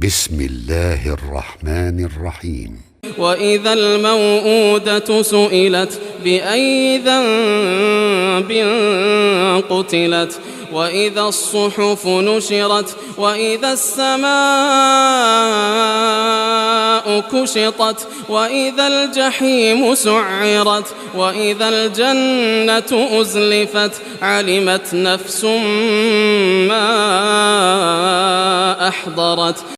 بسم الله الرحمن الرحيم. وإذا الموءودة سئلت بأي ذنب قتلت وإذا الصحف نشرت وإذا السماء كشطت وإذا الجحيم سعرت وإذا الجنة أزلفت علمت نفس ما أحضرت.